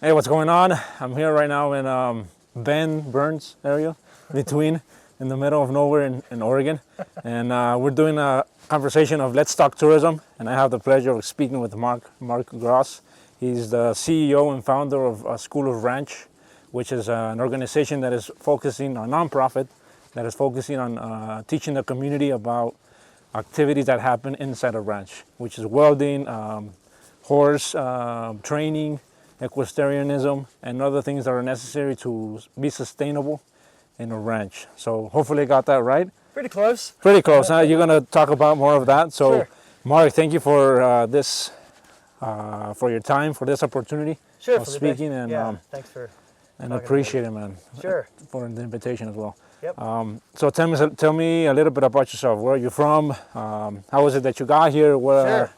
Hey, what's going on? I'm here right now in Bend, Burns area, in the middle of nowhere in Oregon. And we're doing a conversation of Let's Talk Tourism. And I have the pleasure of speaking with Mark Gross. He's the CEO and founder of School of Ranch, which is an organization that is focusing on nonprofit, that is focusing on teaching the community about activities that happen inside a ranch, which is welding, horse training, equestrianism, and other things that are necessary to be sustainable in a ranch. So hopefully I got that right. Pretty close. Pretty close. You're going to talk about more of that. So, Sure. Mark, thank you for for your time, for this opportunity Sure. of speaking, and thanks for. and appreciate it, man. Sure. For the invitation as well. Yep. So tell me a little bit about yourself. Where are you from? How was it that you got here? Sure.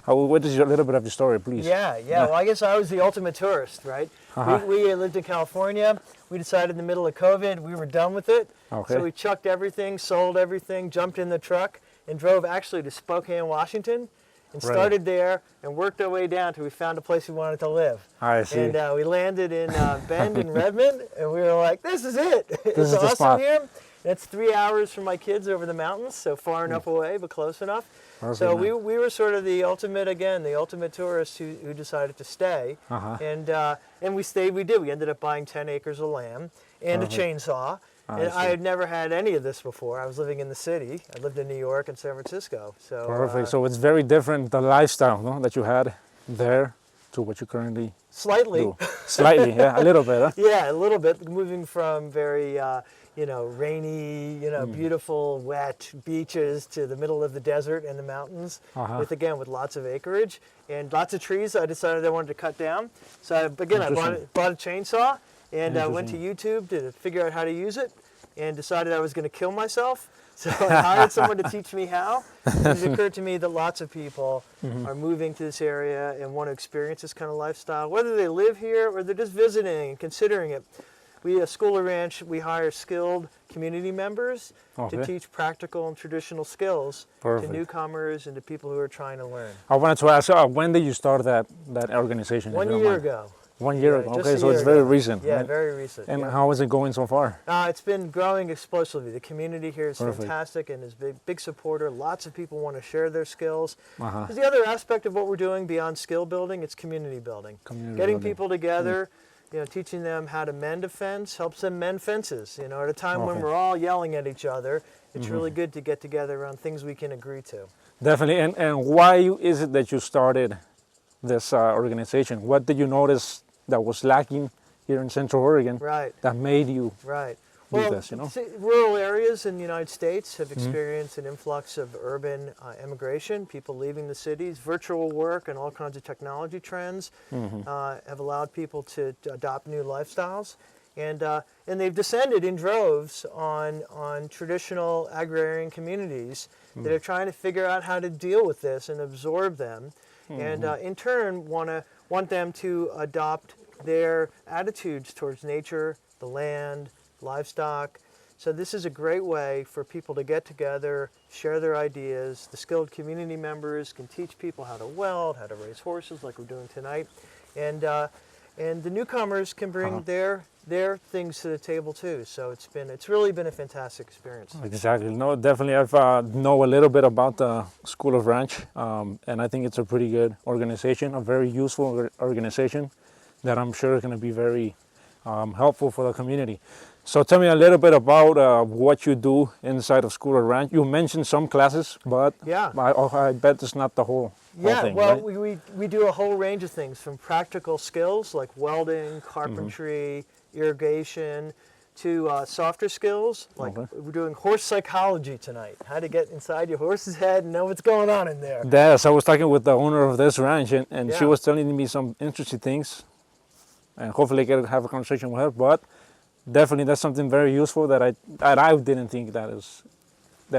What is a little bit of your story, please? Yeah. Well, I guess I was the ultimate tourist, right? We lived in California. We decided in the middle of COVID we were done with it. Okay. So we chucked everything, sold everything, jumped in the truck, and drove actually to Spokane, Washington, and started there and worked our way down till we found a place we wanted to live. I see. And we landed in Bend and Redmond, and we were like, "This is it! It's is the awesome spot." here." That's 3 hours from my kids over the mountains, so far enough away, but close enough. Perfect, So man. we were sort of the ultimate tourist who decided to stay. And we stayed. We did. We ended up buying 10 acres of land and a chainsaw. And I had never had any of this before. I was living in the city. I lived in New York and San Francisco. So Perfect. So it's very different, the lifestyle, no, that you had there to what you currently slightly. do. Slightly, yeah, a little bit. Huh? Yeah, a little bit. Moving from very rainy, beautiful, wet beaches to the middle of the desert and the mountains, with lots of acreage and lots of trees. I decided I wanted to cut down. So I bought a chainsaw and went to YouTube to figure out how to use it, and decided I was going to kill myself. So I hired someone to teach me how. It occurred to me that lots of people are moving to this area and want to experience this kind of lifestyle, whether they live here or they're just visiting and considering it. We at School of Ranch, we hire skilled community members to teach practical and traditional skills to newcomers and to people who are trying to learn. I wanted to ask, when did you start that organization? 1 year ago. 1 year ago. Okay, so it's very recent. Yeah, right? very recent. And how is it going so far? It's been growing explosively. The community here is fantastic and is big supporter. Lots of people want to share their skills. Because the other aspect of what we're doing beyond skill building, it's community building. Getting people together, teaching them how to mend a fence helps them mend fences. At a time when we're all yelling at each other, it's really good to get together around things we can agree to. Definitely. And why is it that you started this organization? What did you notice that was lacking here in Central Oregon that made you do this? Rural areas in the United States have experienced an influx of urban immigration, people leaving the cities. Virtual work and all kinds of technology trends have allowed people to adopt new lifestyles. And they've descended in droves on traditional agrarian communities that are trying to figure out how to deal with this and absorb them. And in turn want them to adopt their attitudes towards nature, the land, livestock. So this is a great way for people to get together, share their ideas. The skilled community members can teach people how to weld, how to raise horses like we're doing tonight. And the newcomers can bring their things to the table too. So it's really been a fantastic experience. Exactly. No, definitely. I've know a little bit about the School of Ranch, and I think it's a pretty good organization, a very useful organization that I'm sure is going to be very helpful for the community. So tell me a little bit about what you do inside of School of Ranch. You mentioned some classes, but I bet it's not the whole thing, well, right? we do a whole range of things, from practical skills like welding, carpentry, irrigation, to softer skills like we're doing horse psychology tonight. How to get inside your horse's head and know what's going on in there. Yes, I was talking with the owner of this ranch, and she was telling me some interesting things, and hopefully I can have a conversation with her. But definitely, that's something very useful that I didn't think that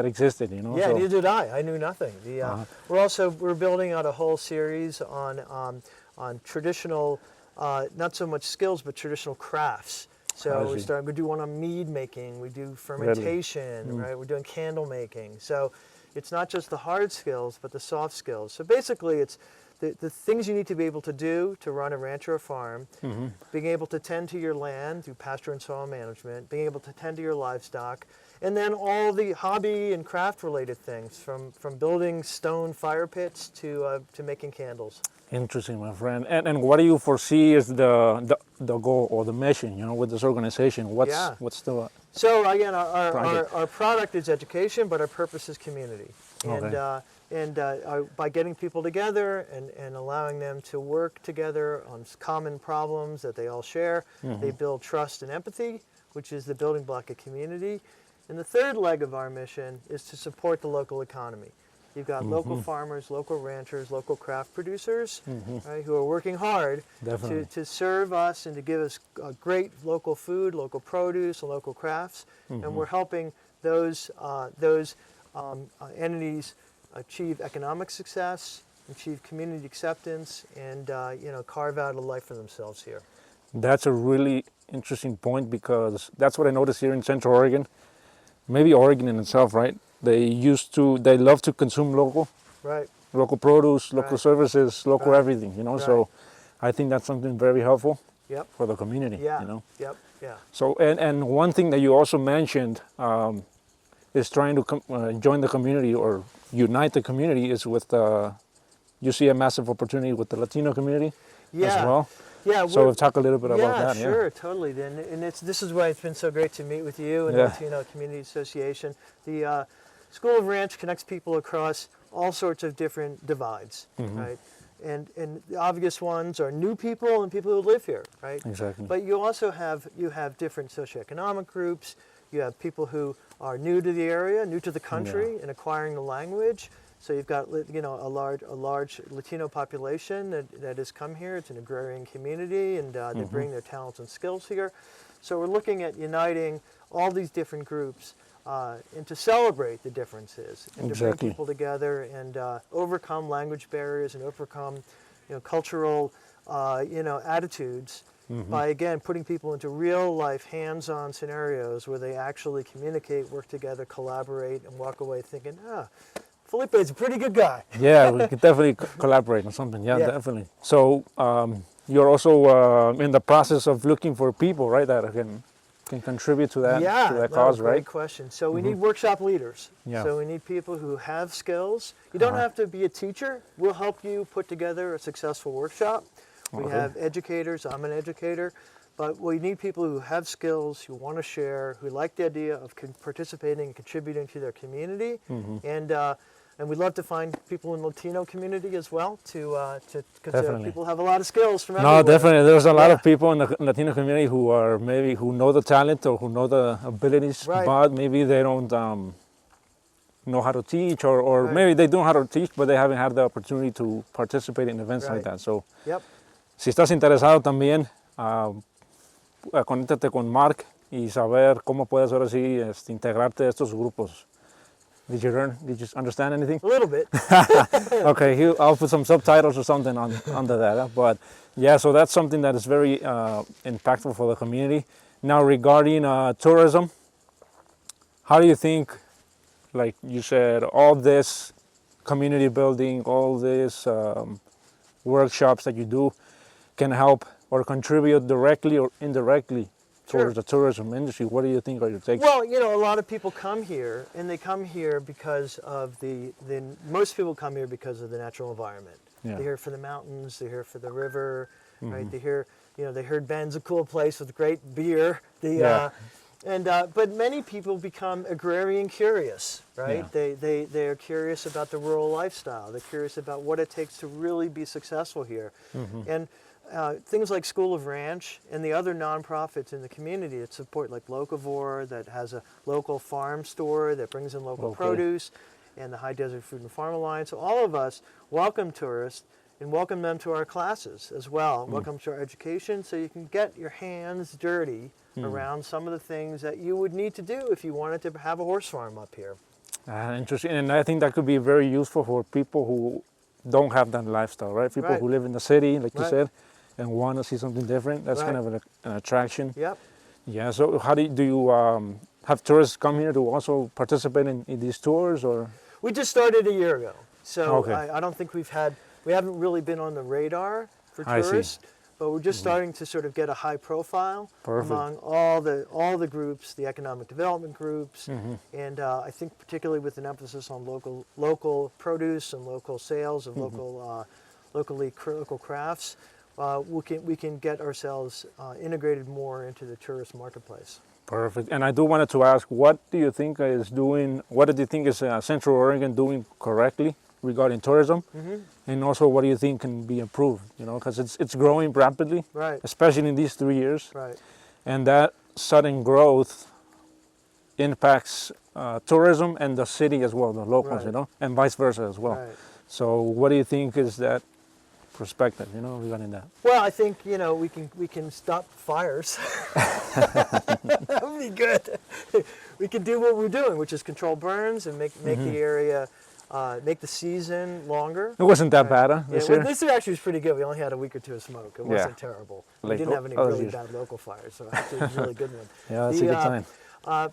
existed. Yeah, so. Neither did I. I knew nothing. We're building out a whole series on traditional, not so much skills, but traditional crafts. So we do one on mead making. We do fermentation. Right. We're doing candle making. So it's not just the hard skills, but the soft skills. So basically, it's the things you need to be able to do to run a ranch or a farm, being able to tend to your land through pasture and soil management, being able to tend to your livestock, and then all the hobby and craft related things, from building stone fire pits to making candles. Interesting, my friend. And what do you foresee is the goal or the mission, with this organization? What's the So again, project? our product is education, but our purpose is community. Okay. By getting people together and allowing them to work together on common problems that they all share, they build trust and empathy, which is the building block of community. And the third leg of our mission is to support the local economy. You've got local farmers, local ranchers, local craft producers, right, who are working hard to serve us and to give us great local food, local produce, and local crafts. And we're helping those entities achieve economic success, achieve community acceptance, and carve out a life for themselves here. That's a really interesting point, because that's what I noticed here in Central Oregon. Maybe Oregon in itself, right? They love to consume local. Right. Local produce, local Right. services, local Right. everything, Right. So I think that's something very helpful Yep. for the community, Yeah. Yep. Yeah. So, and one thing that you also mentioned is trying to join the community or unite the community is with, you see a massive opportunity with the Latino community as well. Yeah. So we'll talk a little bit about that. Sure, totally. And this is why it's been so great to meet with you and the Latino Community Association. The School of Ranch connects people across all sorts of different divides, right? And the obvious ones are new people and people who live here, right? Exactly. But you also have different socioeconomic groups. You have people who are new to the area, new to the country, and acquiring the language. So you've got a large Latino population that has come here. It's an agrarian community, and they bring their talents and skills here. So we're looking at uniting all these different groups and to celebrate the differences and to bring people together and overcome language barriers and overcome cultural attitudes by, again, putting people into real life hands-on scenarios where they actually communicate, work together, collaborate, and walk away thinking, Felipe is a pretty good guy. Yeah, we could definitely collaborate on something. Yeah, definitely. So you're also in the process of looking for people, right, that can contribute to that cause, right? Great question. So we need workshop leaders. Yeah. So we need people who have skills. You don't have to be a teacher. We'll help you put together a successful workshop. We have educators. I'm an educator. But we need people who have skills, who want to share, who like the idea of participating and contributing to their community. And we'd love to find people in the Latino community as well, because people have a lot of skills from everywhere. No, definitely. There's a lot of people in the Latino community who know the talent or who know the abilities, but maybe they don't know how to teach, or maybe they do know how to teach, but they haven't had the opportunity to participate in events like that. So, si estás interesado también, conéctate con Mark y saber cómo puedes ahora sí integrarte a estos grupos. Did you understand anything? A little bit. Okay, I'll put some subtitles or something under that. But yeah, so that's something that is very impactful for the community. Now, regarding tourism, how do you think, like you said, all this community building, all these workshops that you do can help or contribute directly or indirectly towards the tourism industry? What do you think are your takes? Well, a lot of people come here, and they come here because of most people come here because of the natural environment. They're here for the mountains, they're here for the river, right? They heard Bend's a cool place with great beer. But many people become agrarian curious, right? Yeah. They are curious about the rural lifestyle. They're curious about what it takes to really be successful here. And things like School of Ranch and the other nonprofits in the community that support, like Locavore, that has a local farm store that brings in local produce, and the High Desert Food and Farm Alliance. So all of us welcome tourists and welcome them to our classes as well. Welcome to our education, so you can get your hands dirty around some of the things that you would need to do if you wanted to have a horse farm up here. Interesting, and I think that could be very useful for people who don't have that lifestyle, right? People who live in the city, like you said, and want to see something different. That's kind of an attraction. Yep. Yeah, so how do you have tourists come here to also participate in these tours, or? We just started a year ago. So I don't think we've had We haven't really been on the radar for I see. tourists, but we're just starting to sort of get a high profile Perfect. among all the groups, the economic development groups, and I think particularly with an emphasis on local produce and local sales of local crafts, we can get ourselves integrated more into the tourist marketplace. Perfect. And I do wanted to ask, what do you think is Central Oregon doing correctly regarding tourism? And also, what do you think can be improved? You know, because it's growing rapidly, Right. especially in these 3 years. Right. And that sudden growth impacts tourism and the city as well, the locals, Right. you know, and vice versa as well. Right. So what do you think is that perspective, you know, regarding that? Well, I think, you know, we can stop fires. That would be good. We can do what we're doing, which is control burns and make the area, make the season longer. It wasn't that bad, huh, Yeah, this well, year? this year actually was pretty good. We only had a week or two of smoke. It wasn't terrible. We Like didn't have any other really years. bad local fires, so actually it was a really good one. Yeah, that's a good sign.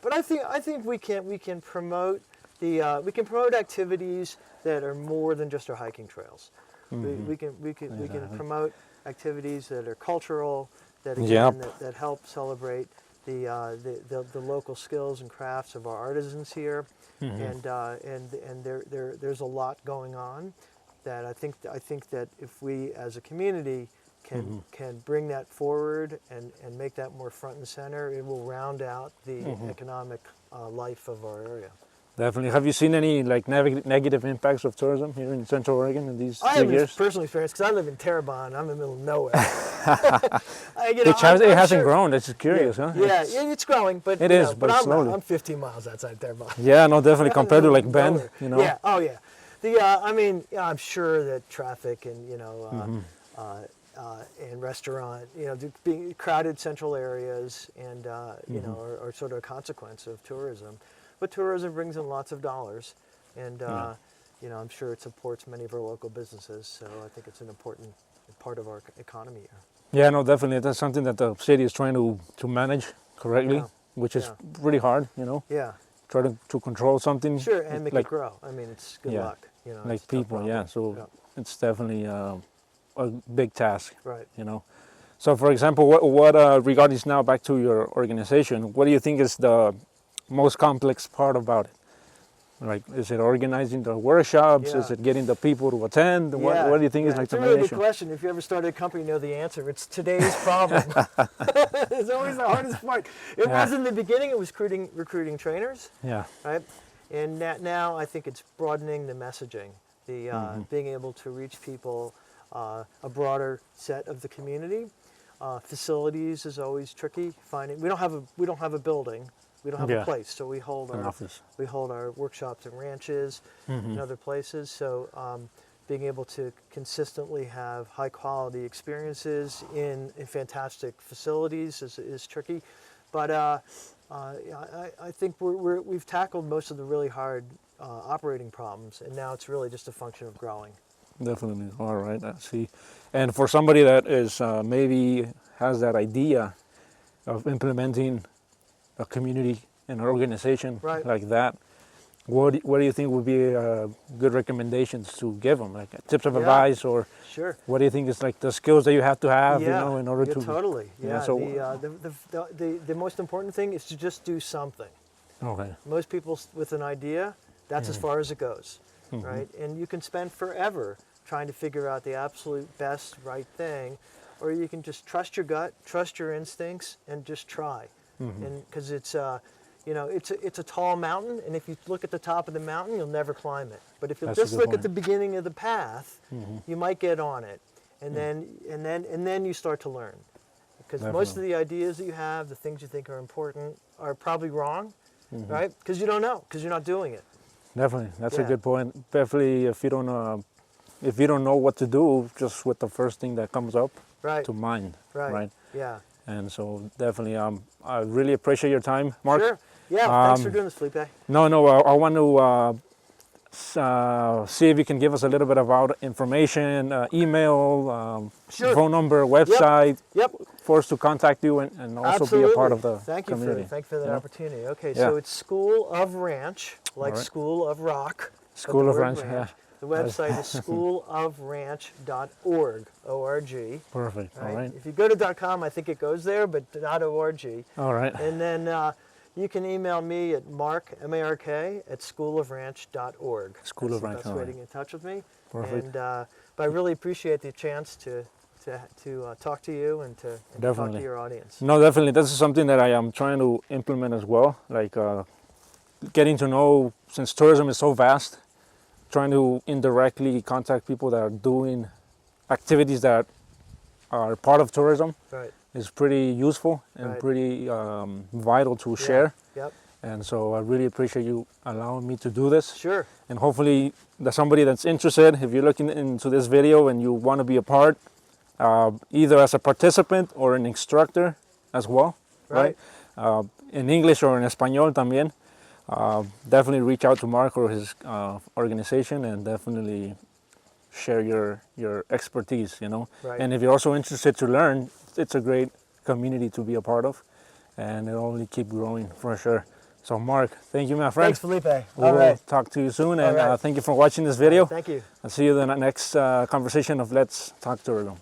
But I think we can promote activities that are more than just our hiking trails. We can promote activities that are cultural, that again that help celebrate the local skills and crafts of our artisans here, and there's a lot going on that I think that if we as a community can bring that forward and make that more front and center, it will round out the economic life of our area. Definitely. Have you seen any like negative impacts of tourism here in Central Oregon in these 3 I haven't years? personally experienced because I live in Terrebonne. I'm in the middle of nowhere. It hasn't grown. That's curious, huh? Yeah, it's growing, but it is, but slowly. I'm 15 miles outside Terrebonne. Yeah, no, definitely compared to like Bend, Nowhere. you know. Yeah. Oh yeah. I mean, I'm sure that traffic and and restaurant, being crowded central areas, and are sort of a consequence of tourism. But tourism brings in lots of dollars, and I'm sure it supports many of our local businesses. So I think it's an important part of our economy here. Yeah, no, definitely. That's something that the city is trying to manage correctly, which is really hard, you know. Yeah. Try to control something. Sure, and make like, it grow. I mean, it's good luck. Like it's a tough people, problem. So it's definitely a big task, Right. you know. So, for example, what regarding now back to your organization, what do you think is the most complex part about it? Like, is it organizing the workshops? Is it getting the people to attend? What do you think is like the main issue? It's a really good issue? question. If you ever started a company, you know the answer. It's today's problem. It's always the hardest part. It was in the beginning. It was recruiting trainers. Yeah. Right. And now I think it's broadening the messaging, being able to reach people, a broader set of the community. Facilities is always tricky. We don't have a building. We don't have a place, so we hold our workshops in ranches and other places. So being able to consistently have high quality experiences in fantastic facilities is tricky. But I think we've tackled most of the really hard operating problems, and now it's really just a function of growing. Definitely. All right, I see. And for somebody that is maybe has that idea of implementing a community and an organization like that, what do you think would be good recommendations to give them, like tips of advice, or what do you think is like the skills that you have to have, in order to totally so the most important thing is to just do something. Okay. Most people with an idea, that's as far as it goes, right? And you can spend forever trying to figure out the absolute best right thing, or you can just trust your gut, trust your instincts, and just try. And because it's a tall mountain, and if you look at the top of the mountain, you'll never climb it. But if you just look at the beginning of the path, you might get on it, and then you start to learn. Because most of the ideas that you have, the things you think are important, are probably wrong, right? Because you don't know, because you're not doing it. Definitely, that's a good point. Definitely, if you don't know what to do, just with the first thing that comes up to mind, right? Yeah. And so definitely, I really appreciate your time, Mark. Sure. Yeah. Thanks for doing this, Felipe. No, I want to see if you can give us a little bit about information, email, phone number, website, for us to contact you and also be a part of the community. Thank you for that opportunity. Okay, so it's School of Ranch, like School of Rock. School of Ranch, yeah. The The website is schoolofranch.org, O-R-G. Perfect. All right. If you go to .com, I think it goes there, but not O-R-G. All right. And then you can email me at mark, M-A-R-K, at schoolofranch.org. School of Ranch. That's the best way to get in touch with me. Perfect. And, but I really appreciate the chance to talk to you and to talk to your audience. No, definitely. This is something that I am trying to implement as well. Like getting to know, since tourism is so vast, trying to indirectly contact people that are doing activities that are part of tourism Right. is pretty useful and Right. pretty vital to share. Yep. And so I really appreciate you allowing me to do this. Sure. And hopefully there's somebody that's interested, if you're looking into this video and you want to be a part, either as a participant or an instructor as well, right? In English or in Español también. Definitely reach out to Mark or his organization and definitely share your expertise, you know. Right. And if you're also interested to learn, it's a great community to be a part of, and it'll only keep growing for sure. So Mark, thank you, my friend. Thanks, Felipe. We'll talk to you soon, and right. thank you for watching this video. Thank you. I'll see you in the next conversation of Let's Talk Tourism.